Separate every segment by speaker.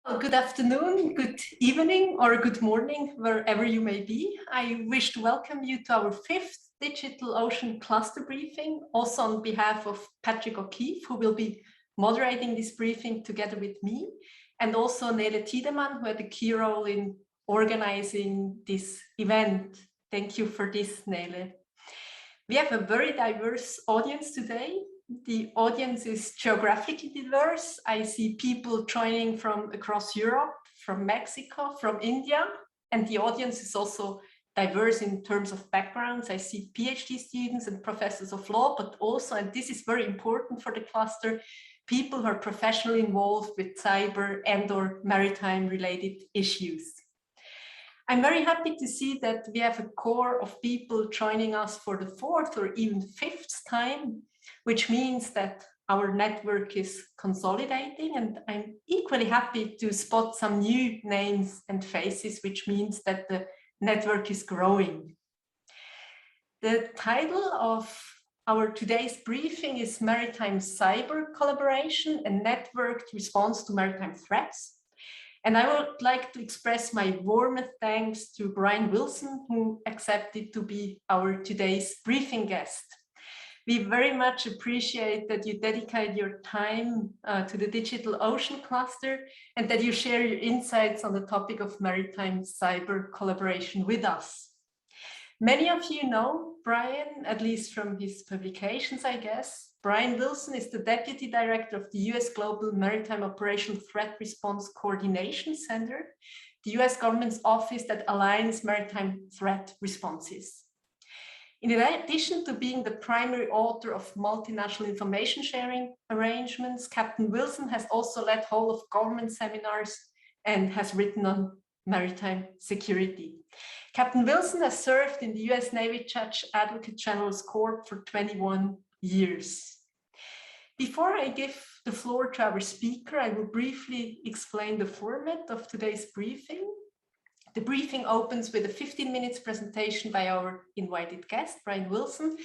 Speaker 1: Well, good afternoon, good evening, or good morning, wherever you may be. I wish to welcome you to our fifth Digital Ocean Cluster Briefing, also on behalf of Patrick O'Keefe, who will be moderating this briefing together with me, and also Nele Tiedemann, who had a key role in organizing this event. Thank you for this, Nele. We have a very diverse audience today. The audience is geographically diverse. I see people joining from across Europe, from Mexico, from India, and the audience is also diverse in terms of backgrounds. I see PhD students and professors of law, but also, and this is very important for the cluster, people who are professionally involved with cyber and/or maritime related issues. I'm very happy to see that we have a core of people joining us for the fourth or even fifth time, which means that our network is consolidating, and I'm equally happy to spot some new names and faces, which means that the network is growing. The title of our today's briefing is Maritime Cyber Collaboration and Networked Response to Maritime Threats. And I would like to express my warmest thanks to Brian Wilson, who accepted to be our today's briefing guest. We very much appreciate that you dedicate your time to the Digital Ocean Cluster and that you share your insights on the topic of maritime cyber collaboration with us. Many of you know Brian, at least from his publications, I guess. Brian Wilson is the Deputy Director of the US Global Maritime Operational Threat Response Coordination Center, the US government's office that aligns maritime threat responses. In addition to being the primary author of multinational information sharing arrangements, Captain Wilson has also led whole of government seminars and has written on maritime security. Captain Wilson has served in the US Navy Judge Advocate General's Court for 21 years. Before I give the floor to our speaker, I will briefly explain the format of today's briefing. The briefing opens with a 15 minutes presentation by our invited guest, Brian Wilson,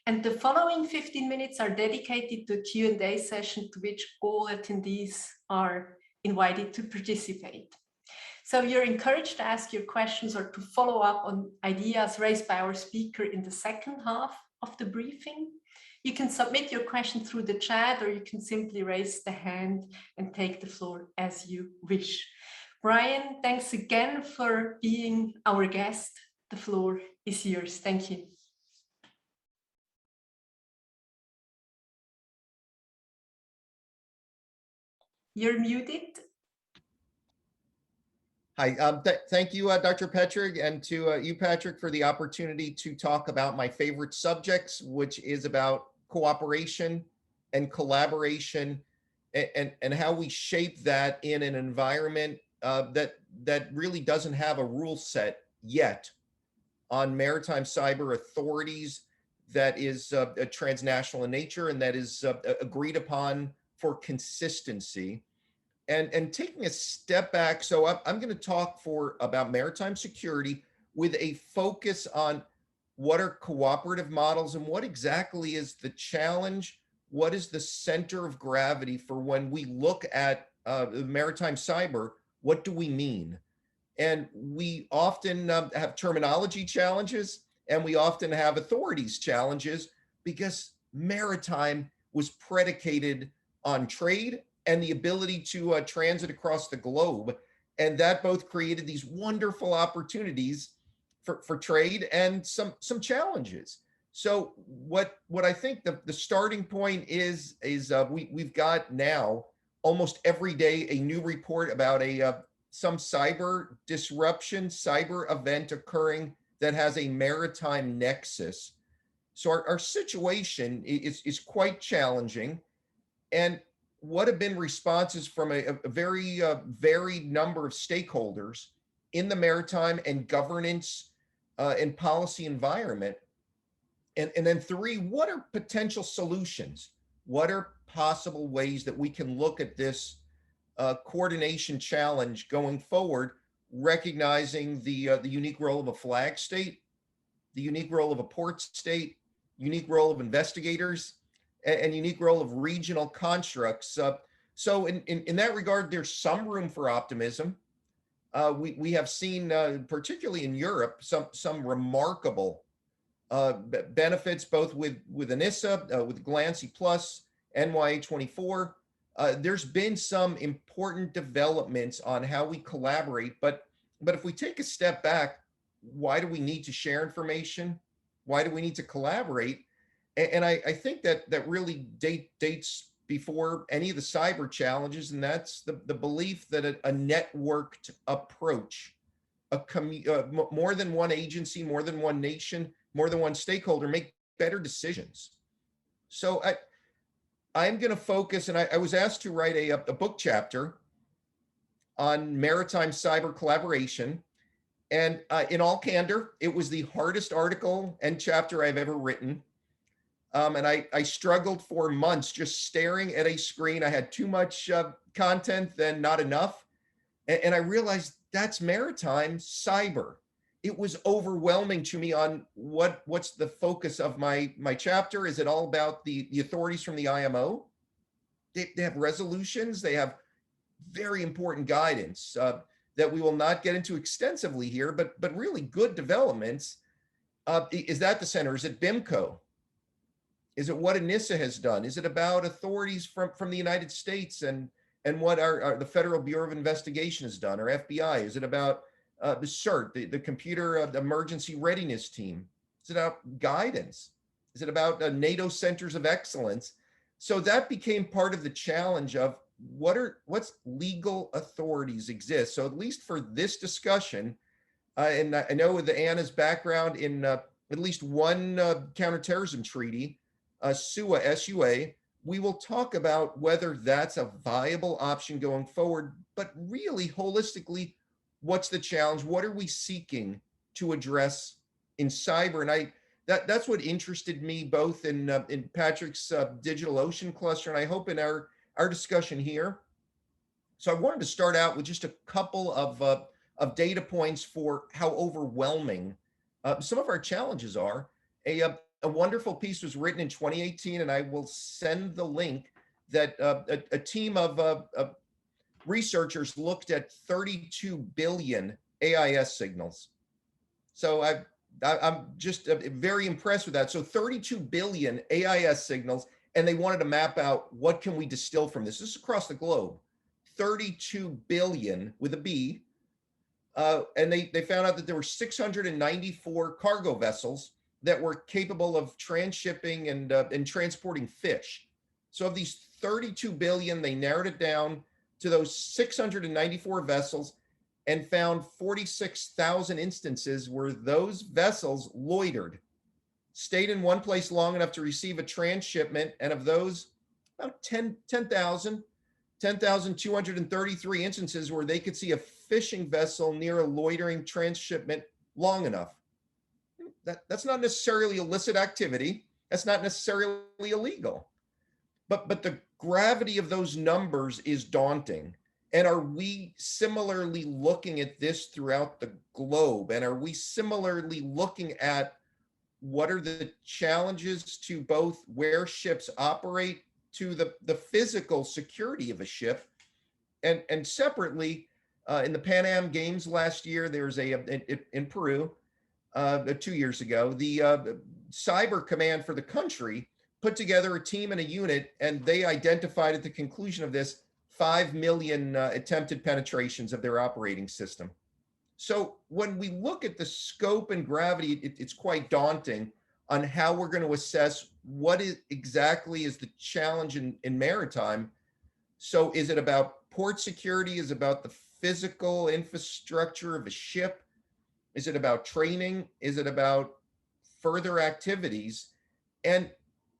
Speaker 1: and the following 15 minutes are dedicated to a Q&A session to which all attendees are invited to participate. So you're encouraged to ask your questions or to follow up on ideas raised by our speaker in the second half of the briefing. You can submit your question through the chat, or you can simply raise the hand and take the floor as you wish. Brian, thanks again for being our guest. The floor is yours. Thank you. You're muted.
Speaker 2: Hi, thank you, Dr. Petrick, and to you, Patrick, for the opportunity to talk about my favorite subjects, which is about cooperation and collaboration and how we shape that in an environment that really doesn't have a rule set yet on maritime cyber authorities that is a transnational in nature and that is agreed upon for consistency. And taking a step back, so I'm going to talk about maritime security with a focus on what are cooperative models and what exactly is the challenge, what is the center of gravity for when we look at maritime cyber, what do we mean? And we often have terminology challenges, and we often have authorities challenges, because maritime was predicated on trade and the ability to transit across the globe. And that both created these wonderful opportunities for trade and some challenges. So what I think the starting point is we've got now almost every day a new report about some cyber disruption, cyber event occurring that has a maritime nexus. So our situation is quite challenging. And what have been responses from a very varied number of stakeholders in the maritime and governance and policy environment? And then three, what are potential solutions? What are possible ways that we can look at this coordination challenge going forward, recognizing the unique role of a flag state, the unique role of a port state, unique role of investigators, and unique role of regional constructs. So in that regard, there's some room for optimism. We have seen, particularly in Europe, some remarkable benefits, both with ENISA, with GLANCY Plus, NYA24. There's been some important developments on how we collaborate, but if we take a step back, why do we need to share information? Why do we need to collaborate? And I think that really dates before any of the cyber challenges, and that's the belief that a networked approach, more than one agency, more than one nation, more than one stakeholder make better decisions. So I'm going to focus, and I was asked to write a book chapter on maritime cyber collaboration. And in all candor, it was the hardest article and chapter I've ever written. And I struggled for months just staring at a screen. I had too much content and not enough. And I realized that's maritime cyber. It was overwhelming to me on what's the focus of my chapter. Is it all about the authorities from the IMO? They have resolutions. They have very important guidance that we will not get into extensively here, but really good developments. Is that the center? Is it BIMCO? Is it what ENISA has done? Is it about authorities from the United States and what the Federal Bureau of Investigation has done, or FBI? Is it about the CERT, the Computer Emergency Readiness Team? Is it about guidance? Is it about NATO Centers of Excellence? So that became part of the challenge of what's legal authorities exist. So at least for this discussion, and I know with Anna's background in at least one counterterrorism treaty, SUA, S-U-A, we will talk about whether that's a viable option going forward, but really holistically, what's the challenge? What are we seeking to address in cyber? And that's what interested me both in Patrick's DigitalOcean cluster, and I hope in our discussion here. So I wanted to start out with just a couple of data points for how overwhelming some of our challenges are. A wonderful piece was written in 2018, and I will send the link, that a team of researchers looked at 32 billion AIS signals. So I'm just very impressed with that. So 32 billion AIS signals, and they wanted to map out what can we distill from this. This is across the globe. 32 billion with a B. And they found out that there were 694 cargo vessels that were capable of transshipping and transporting fish. So of these 32 billion, they narrowed it down to those 694 vessels and found 46,000 instances where those vessels loitered, stayed in one place long enough to receive a transshipment, and of those, about 10,233 instances where they could see a fishing vessel near a loitering transshipment long enough. That's not necessarily illicit activity. That's not necessarily illegal. But the gravity of those numbers is daunting. And are we similarly looking at this throughout the globe? And are we similarly looking at what are the challenges to both where ships operate, to the physical security of a ship? And separately, in the Pan Am Games last year, there was in Peru, 2 years ago, the cyber command for the country put together a team and a unit, and they identified at the conclusion of this 5 million attempted penetrations of their operating system. So when we look at the scope and gravity, it's quite daunting on how we're going to assess what exactly is the challenge in maritime. So is it about port security? Is it about the physical infrastructure of a ship? Is it about training? Is it about further activities? And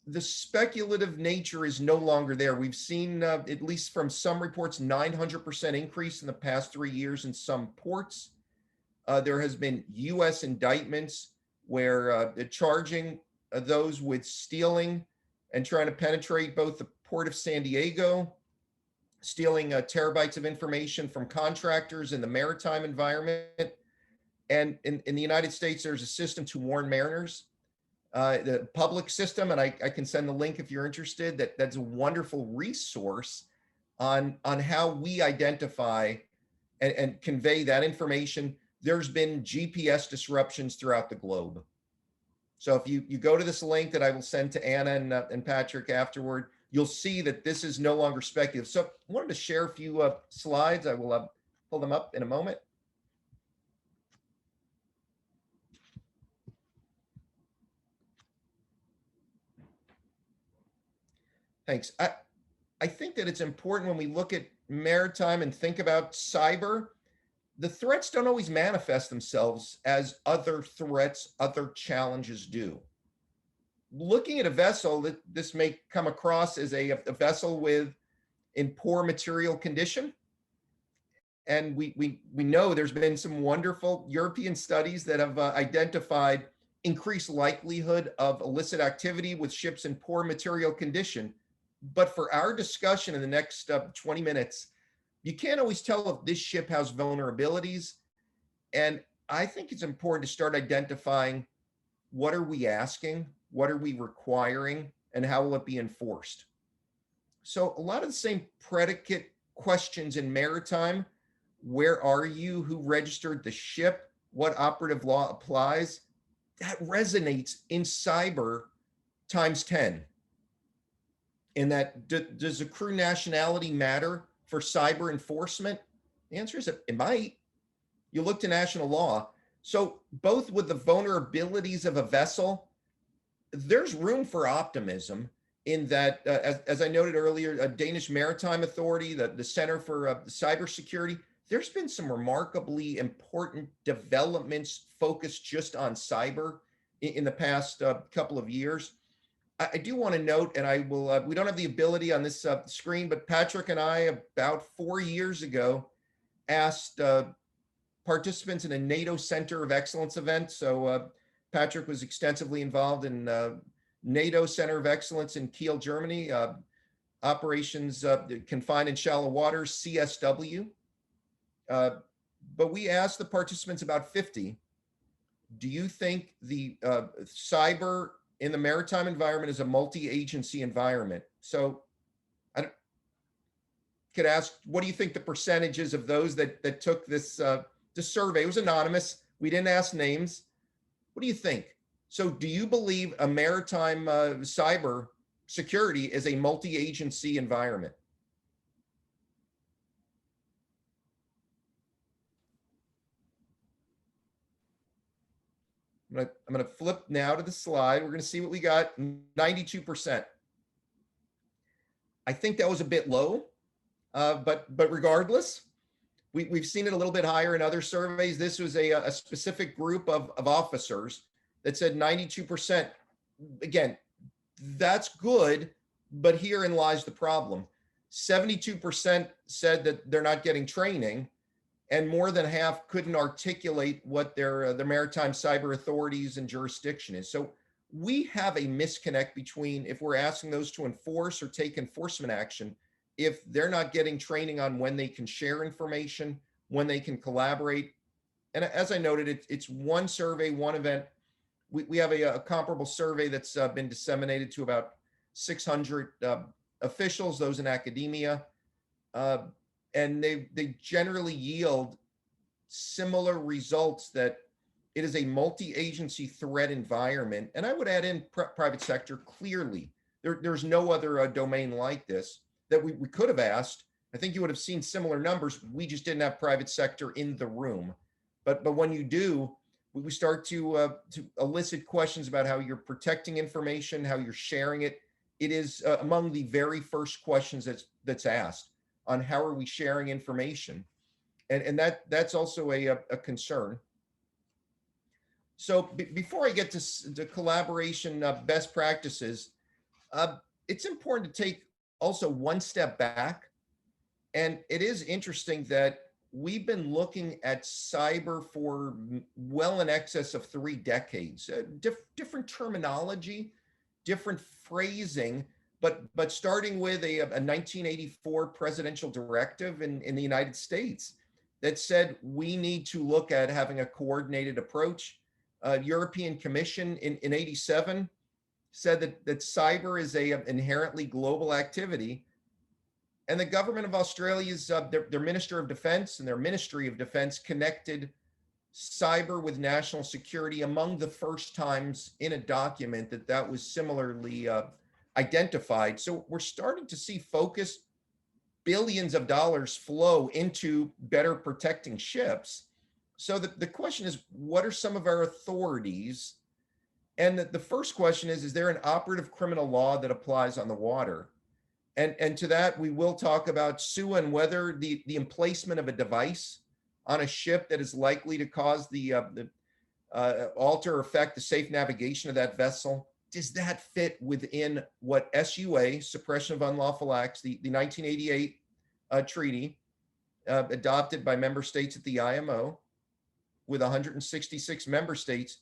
Speaker 2: the speculative nature is no longer there. We've seen, at least from some reports, 900% increase in the past 3 years in some ports. There has been US indictments where charging those with stealing and trying to penetrate both the Port of San Diego, stealing terabytes of information from contractors in the maritime environment. And in the United States, there's a system to warn mariners, the public system, and I can send the link if you're interested. That's a wonderful resource on how we identify and convey that information. There's been GPS disruptions throughout the globe. So if you go to this link that I will send to Anna and Patrick afterward, you'll see that this is no longer speculative. So I wanted to share a few slides. I will pull them up in a moment. Thanks. I think that it's important when we look at maritime and think about cyber, the threats don't always manifest themselves as other threats, other challenges do. Looking at a vessel, this may come across as a vessel in poor material condition. And we know there's been some wonderful European studies that have identified increased likelihood of illicit activity with ships in poor material condition. But for our discussion in the next 20 minutes, you can't always tell if this ship has vulnerabilities. And I think it's important to start identifying what are we asking, what are we requiring, and how will it be enforced? So a lot of the same predicate questions in maritime: where are you, who registered the ship, what operative law applies, that resonates in cyber times 10. In that, does the crew nationality matter for cyber enforcement? The answer is it might. You look to national law. So both with the vulnerabilities of a vessel, there's room for optimism in that, as I noted earlier, a Danish Maritime Authority, the Center for Cybersecurity, there's been some remarkably important developments focused just on cyber in the past couple of years. I do want to note, and I will, we don't have the ability on this screen, but Patrick and I, about 4 years ago, asked participants in a NATO Center of Excellence event. So Patrick was extensively involved in NATO Center of Excellence in Kiel, Germany, operations confined in shallow waters, CSW. But we asked the participants, about 50, do you think the cyber in the maritime environment is a multi-agency environment? So I could ask, what do you think the percentages of those that took this survey? It was anonymous. We didn't ask names. What do you think? So do you believe a maritime cyber security is a multi-agency environment? I'm going to flip now to the slide. We're going to see what we got. 92%. I think that was a bit low, but regardless, we've seen it a little bit higher in other surveys. This was a specific group of officers that said 92%. Again, that's good, but herein lies the problem. 72% said that they're not getting training, and more than half couldn't articulate what their maritime cyber authorities and jurisdiction is. So we have a misconnect between, if we're asking those to enforce or take enforcement action, if they're not getting training on when they can share information, when they can collaborate. And as I noted, it's one survey, one event. We have a comparable survey that's been disseminated to about 600 officials, those in academia. And they generally yield similar results, that it is a multi-agency threat environment. And I would add in private sector clearly. There's no other domain like this that we could have asked. I think you would have seen similar numbers. We just didn't have private sector in the room. But when you do, we start to elicit questions about how you're protecting information, how you're sharing it. It is among the very first questions that's asked, on how are we sharing information. And that's also a concern. So before I get to the collaboration best practices, it's important to take also one step back. And it is interesting that we've been looking at cyber for well in excess of 3 decades, different terminology, different phrasing, but starting with a 1984 presidential directive in the United States that said we need to look at having a coordinated approach. European Commission in 87 said that cyber is a inherently global activity. And the government of Australia's, their Minister of Defense and their Ministry of Defense connected cyber with national security among the first times in a document that was similarly identified. So we're starting to see focus, billions of dollars flow into better protecting ships. So the question is, what are some of our authorities? And the first question is there an operative criminal law that applies on the water? And to that, we will talk about, Sue, and whether the emplacement of a device on a ship that is likely to cause the alter or affect the safe navigation of that vessel, does that fit within what SUA, Suppression of Unlawful Acts, the 1988 treaty adopted by member states at the IMO with 166 member states,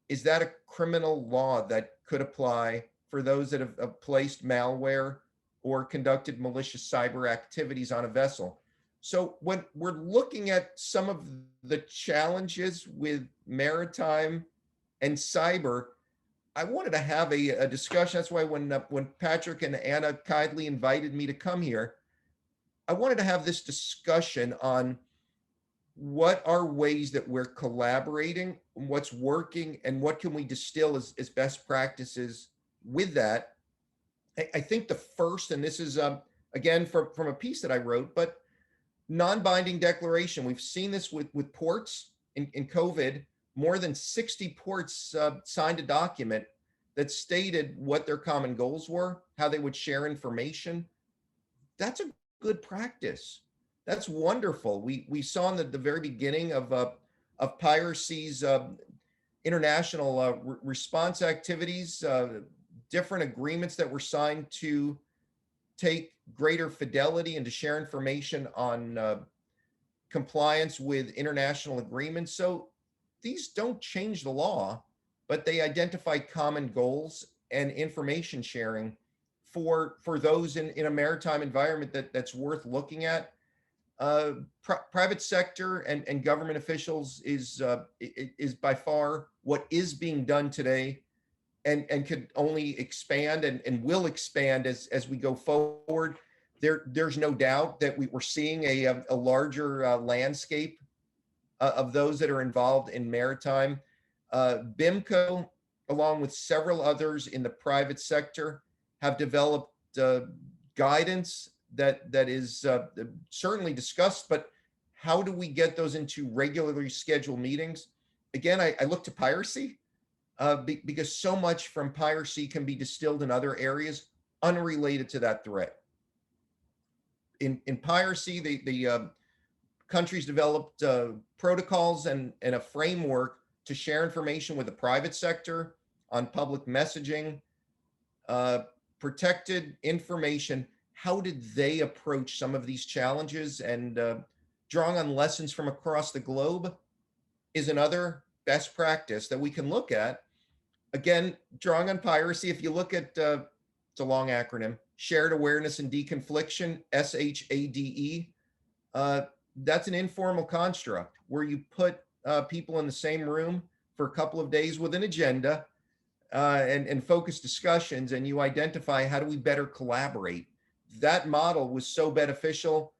Speaker 2: is that a criminal law that could apply for those that have placed malware or conducted malicious cyber activities on a vessel? So when we're looking at some of the challenges with maritime and cyber, I wanted to have a discussion. That's why when Patrick and Anna kindly invited me to come here, I wanted to have this discussion on what are ways that we're collaborating, what's working, and what can we distill as best practices with that. I think the first, and this is again from a piece that I wrote, but non-binding declaration. We've seen this with ports in COVID. More than 60 ports signed a document that stated what their common goals were, how they would share information. That's a good practice. That's wonderful. We saw in the very beginning of piracy's international response activities, different agreements that were signed to take greater fidelity and to share information on compliance with international agreements. So these don't change the law, but they identify common goals and information sharing for those in a maritime environment that's worth looking at. Private sector and government officials is by far what is being done today, and could only expand and will expand as we go forward. There's no doubt that we're seeing a larger landscape of those that are involved in maritime. BIMCO, along with several others in the private sector, have developed guidance that is certainly discussed, but how do we get those into regularly scheduled meetings? Again, I look to piracy because so much from piracy can be distilled in other areas unrelated to that threat. In piracy, the countries developed protocols and a framework to share information with the private sector on public messaging, protected information. How did they approach some of these challenges? And drawing on lessons from across the globe is another best practice that we can look at. Again, drawing on piracy, if you look at, it's a long acronym, Shared Awareness and Deconfliction, SHADE, that's an informal construct where you put people in the same room for a couple of days with an agenda and focused discussions, and you identify how do we better collaborate. That model was so beneficial.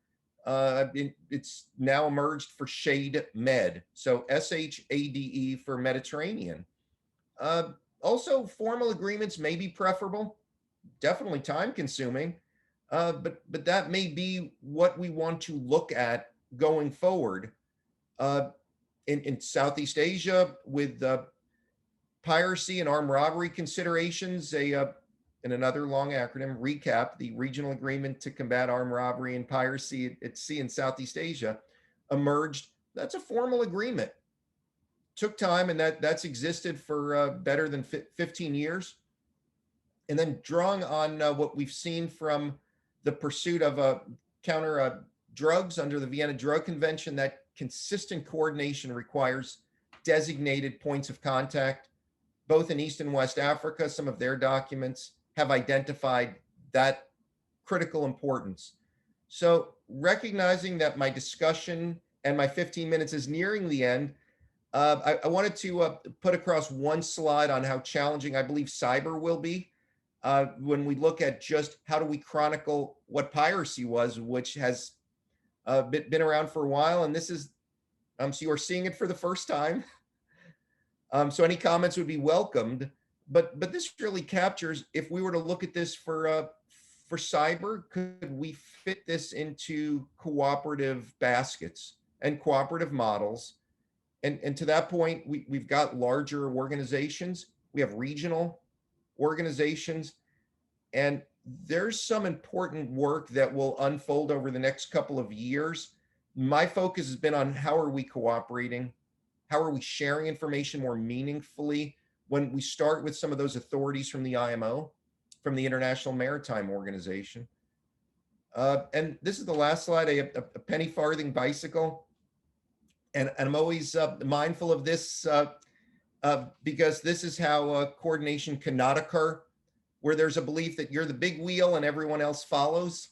Speaker 2: It's now emerged for Shade Med. So SHADE for Mediterranean. Also, formal agreements may be preferable, definitely time consuming, but that may be what we want to look at going forward. In Southeast Asia, with piracy and armed robbery considerations, in another long acronym, RECAP, the Regional Agreement to Combat Armed Robbery and Piracy at Sea in Southeast Asia, emerged. That's a formal agreement. Took time, and that's existed for better than 15 years. And then drawing on what we've seen from the pursuit of counter drugs under the Vienna Drug Convention, that consistent coordination requires designated points of contact. Both in East and West Africa, some of their documents have identified that critical importance. So recognizing that my discussion and my 15 minutes is nearing the end, I wanted to put across one slide on how challenging I believe cyber will be. when we look at just how do we chronicle what piracy was, which has been around for a while, and this is, so you are seeing it for the first time. So any comments would be welcomed, but this really captures, if we were to look at this for cyber, could we fit this into cooperative baskets and cooperative models? And to that point, we've got larger organizations, we have regional organizations, and there's some important work that will unfold over the next couple of years. My focus has been on how are we cooperating? How are we sharing information more meaningfully when we start with some of those authorities from the IMO, from the International Maritime Organization? And this is the last slide, a penny farthing bicycle. And I'm always mindful of this because this is how coordination cannot occur, where there's a belief that you're the big wheel and everyone else follows.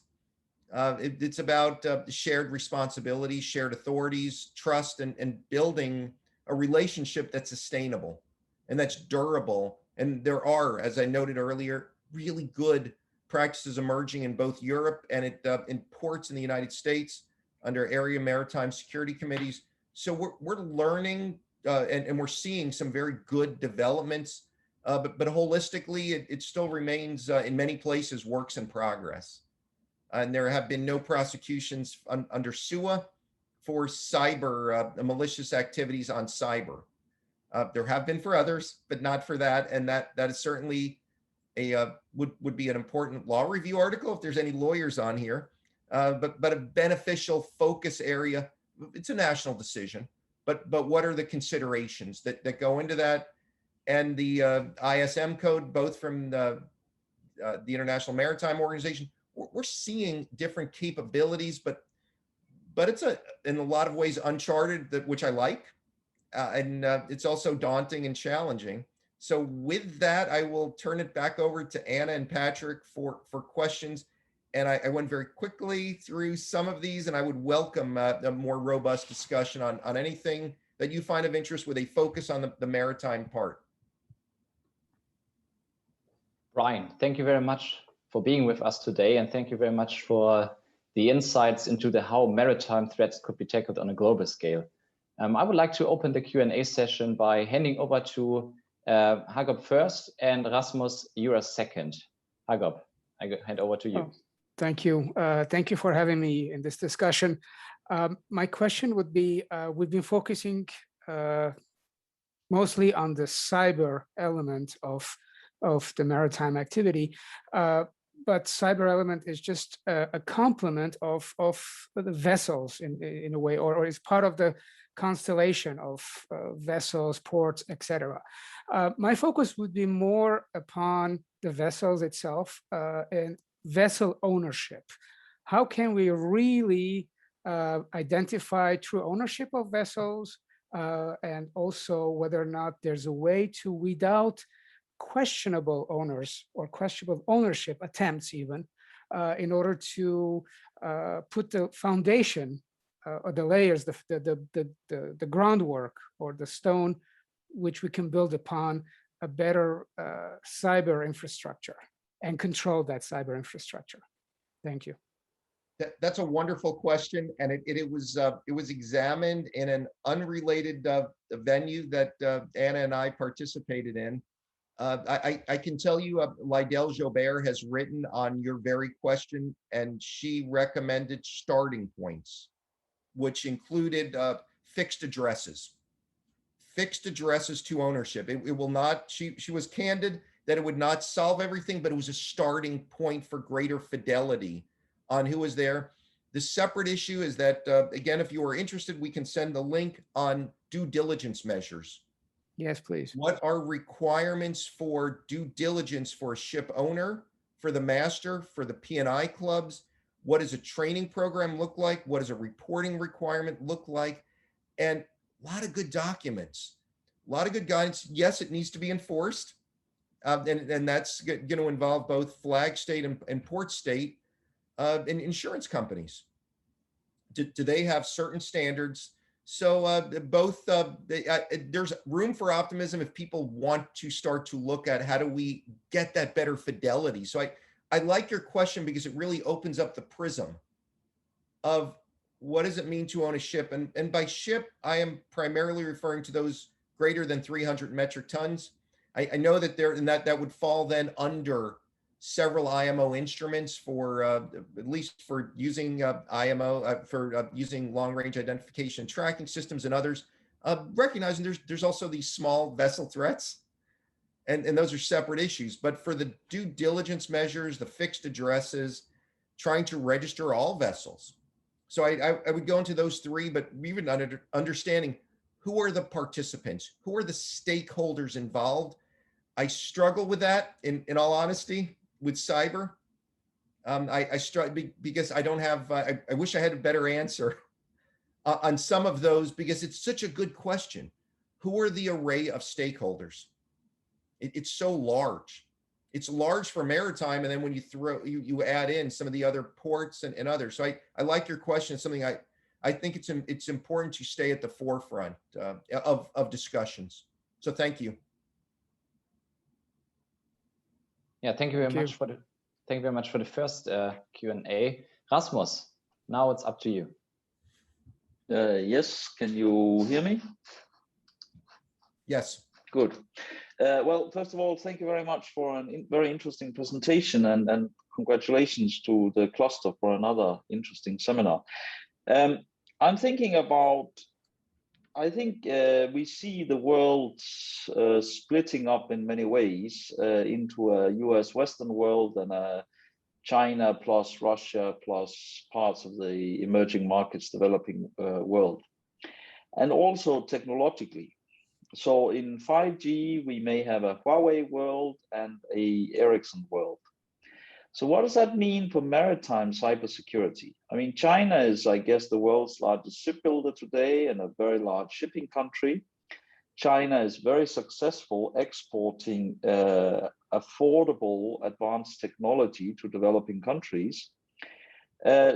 Speaker 2: It's about shared responsibilities, shared authorities, trust, and building a relationship that's sustainable and that's durable. And there are, as I noted earlier, really good practices emerging in both Europe and in ports in the United States under area maritime security committees. So we're learning and we're seeing some very good developments, but holistically, it still remains in many places works in progress. And there have been no prosecutions under SUA for cyber malicious activities on cyber. There have been for others, but not for that. And that is certainly would be an important law review article if there's any lawyers on here. But a beneficial focus area. It's a national decision, but what are the considerations that go into that? And the ISM code, both from the International Maritime Organization, we're seeing different capabilities, but it's in a lot of ways uncharted, which I like, and it's also daunting and challenging. So with that, I will turn it back over to Anna and Patrick for questions. And I went very quickly through some of these, and I would welcome a more robust discussion on anything that you find of interest with a focus on the maritime part.
Speaker 3: Brian, thank you very much for being with us today, and thank you very much for the insights into how maritime threats could be tackled on a global scale. I would like to open the Q&A session by handing over to Hagop first, and Rasmus, you are second. Hagop, I hand over to you.
Speaker 4: Oh, thank you. Thank you for having me in this discussion. My question would be, we've been focusing mostly on the cyber element of the maritime activity, but cyber element is just a complement of the vessels in a way, or is part of the constellation of vessels, ports, etc. My focus would be more upon the vessels itself and vessel ownership. How can we really identify true ownership of vessels, and also whether or not there's a way to weed out questionable owners or questionable ownership attempts even, in order to put the foundation or the layers, the groundwork or the stone which we can build upon a better cyber infrastructure and control that cyber infrastructure. Thank you.
Speaker 2: That's a wonderful question, and it was examined in an unrelated venue that Anna and I participated in. I can tell you, Lydell Jobert has written on your very question, and she recommended starting points, which included fixed addresses to ownership. It will not. She was candid that it would not solve everything, but it was a starting point for greater fidelity on who is there. The separate issue is that, again, if you are interested, we can send the link on due diligence measures.
Speaker 4: Yes, please.
Speaker 2: What are requirements for due diligence for a ship owner, for the master, for the P&I clubs? What does a training program look like? What does a reporting requirement look like? And a lot of good documents, a lot of good guidance. Yes, it needs to be enforced. And that's going to involve both flag state and port state and insurance companies. Do they have certain standards So there's room for optimism if people want to start to look at how do we get that better fidelity. So I like your question because it really opens up the prism of what does it mean to own a ship? And by ship, I am primarily referring to those greater than 300 metric tons. I know that that would fall then under several IMO instruments for at least for using IMO for using long range identification tracking systems and others. Recognizing there's also these small vessel threats, and those are separate issues. But for the due diligence measures, the fixed addresses, trying to register all vessels. So I would go into those three, but even understanding who are the participants, who are the stakeholders involved. I struggle with that in all honesty with cyber. I struggle because I don't have, I wish I had a better answer on some of those because it's such a good question. Who are the array of stakeholders? It's so large. It's large for maritime, and then when you add in some of the other ports and others. So I like your question. It's something I think it's important to stay at the forefront of discussions. So thank you.
Speaker 3: Yeah, thank you very much for the first Q&A. Rasmus, now it's up to you.
Speaker 5: Yes, can you hear me?
Speaker 2: Yes.
Speaker 5: Good. Well, first of all, thank you very much for a very interesting presentation, and congratulations to the cluster for another interesting seminar. I'm thinking about, I think we see the world splitting up in many ways into a US Western world and a China plus Russia plus parts of the emerging markets developing world, and also technologically. So in 5G, we may have a Huawei world and a Ericsson world. So what does that mean for maritime cybersecurity? I mean, China is, I guess, the world's largest shipbuilder today and a very large shipping country. China is very successful exporting affordable advanced technology to developing countries.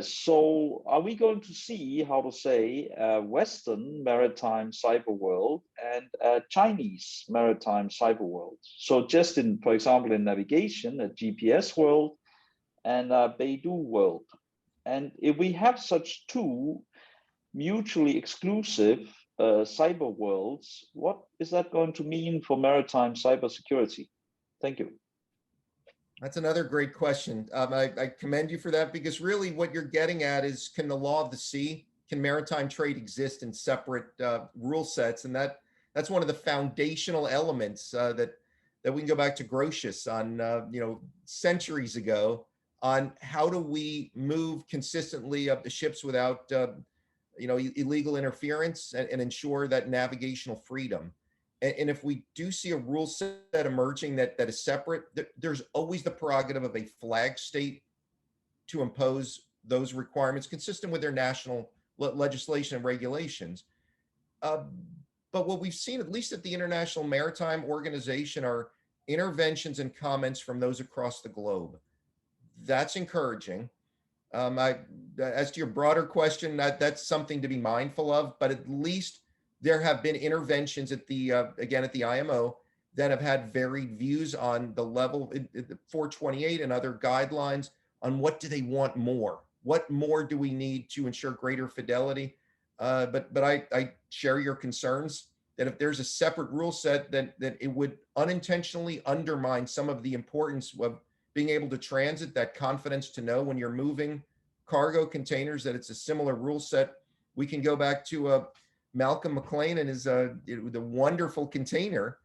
Speaker 5: So are we going to see, how to say, a Western maritime cyber world and a Chinese maritime cyber world? So just in, for example, in navigation, a GPS world and a Beidou world. And if we have such two mutually exclusive cyber worlds, what is that going to mean for maritime cybersecurity? Thank you.
Speaker 2: That's another great question. I commend you for that, because really what you're getting at is, can the law of the sea, can maritime trade exist in separate rule sets? And that's one of the foundational elements that we can go back to Grotius on, centuries ago, on how do we move consistently up the ships without, illegal interference and ensure that navigational freedom. And if we do see a rule set emerging that is separate, there's always the prerogative of a flag state to impose those requirements consistent with their national legislation and regulations. But what we've seen, at least at the International Maritime Organization, are interventions and comments from those across the globe. That's encouraging. As to your broader question, that's something to be mindful of, but at least there have been interventions at the, again, at the IMO that have had varied views on the level, 428 and other guidelines on what do they want more? What more do we need to ensure greater fidelity? But I share your concerns that if there's a separate rule set, that it would unintentionally undermine some of the importance of being able to transit, that confidence to know when you're moving cargo containers that it's a similar rule set. We can go back to Malcolm McLean and his the wonderful container,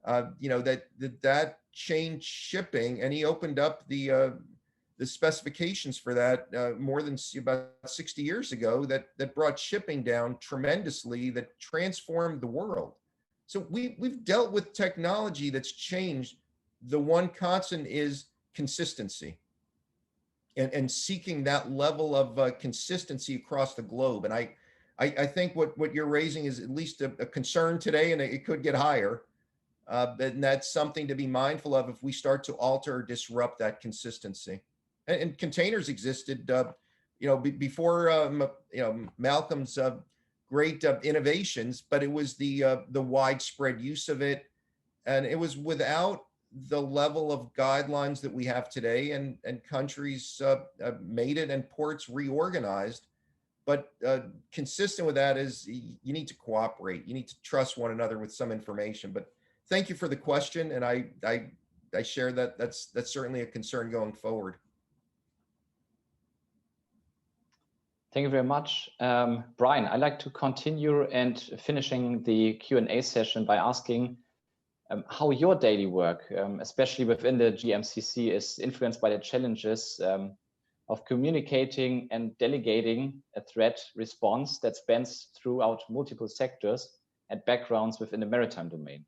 Speaker 2: that changed shipping, and he opened up the specifications for that more than about 60 years ago. That brought shipping down tremendously, that transformed the world. So we've dealt with technology that's changed. The one constant is consistency, and seeking that level of consistency across the globe. And I think what you're raising is at least a concern today, and it could get higher. And that's something to be mindful of if we start to alter or disrupt that consistency. And containers existed, before Malcolm's great innovations, but it was the widespread use of it, and it was without the level of guidelines that we have today, and countries made it and ports reorganized. But consistent with that is you need to cooperate. You need to trust one another with some information. But thank you for the question, and I share that. That's certainly a concern going forward.
Speaker 3: Thank you very much. Brian, I'd like to continue and finishing the Q&A session by asking how your daily work, especially within the GMCC, is influenced by the challenges of communicating and delegating a threat response that spans throughout multiple sectors and backgrounds within the maritime domain.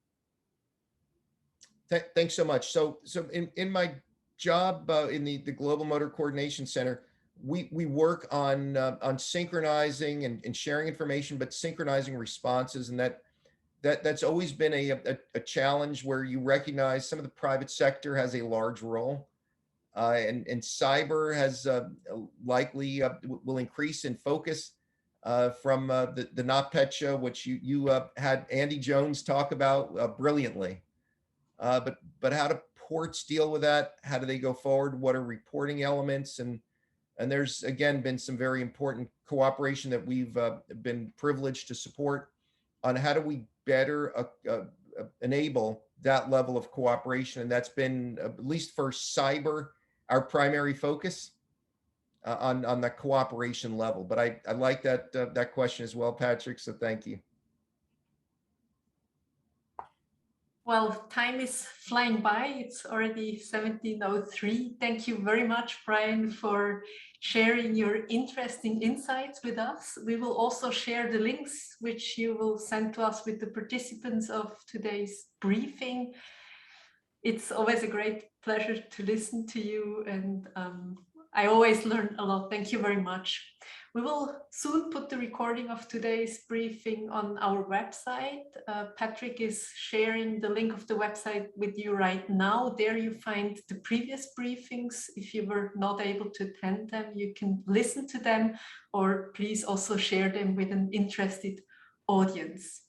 Speaker 2: Thanks so much. So in my job in the Global Motor Coordination Center, we work on synchronizing and sharing information, but synchronizing responses, and that's always been a challenge where you recognize some of the private sector has a large role, and cyber has likely will increase in focus from the NotPetya, which you had Andy Jones talk about brilliantly. But how do ports deal with that? How do they go forward? What are reporting elements? And there's, again, been some very important cooperation that we've been privileged to support on how do we better enable that level of cooperation. And that's been, at least for cyber, our primary focus on the cooperation level. But I like that question as well, Patrick, so thank you.
Speaker 1: Well, time is flying by. It's already 17:03. Thank you very much, Brian, for sharing your interesting insights with us. We will also share the links which you will send to us with the participants of today's briefing. It's always a great pleasure to listen to you, and I always learn a lot. Thank you very much. We will soon put the recording of today's briefing on our website. Patrick is sharing the link of the website with you right now. There you find the previous briefings. If you were not able to attend them, you can listen to them, or please also share them with an interested audience.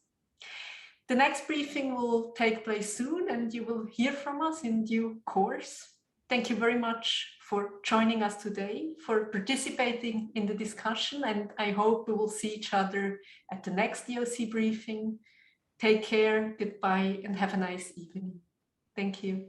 Speaker 1: The next briefing will take place soon, and you will hear from us in due course. Thank you very much for joining us today, for participating in the discussion, and I hope we will see each other at the next DOC briefing. Take care, goodbye, and have a nice evening. Thank you.